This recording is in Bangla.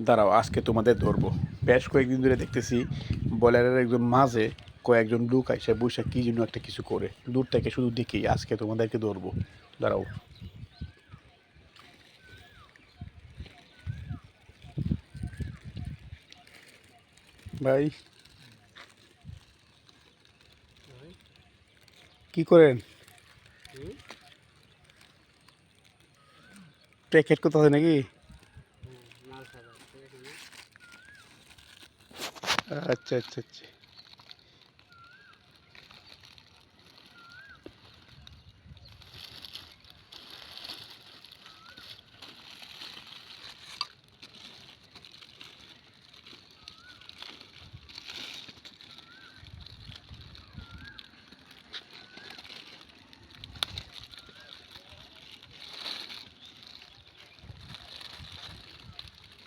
দাঁড়াও, আজকে তোমাদের ধরবো। বেশ কয়েকদিন ধরে দেখতেছি বলারের একজন মাঝে কয়েকজন লোক আইসা বৈশাখ কি জন্য একটা কিছু করে, দূর থেকে শুধু দেখি। আজকে তোমাদেরকে ধরবো, দাঁড়াও। ভাই কি করেন? প্যাকেট কোথাও আছে নাকি? আচ্ছা আচ্ছা আচ্ছা।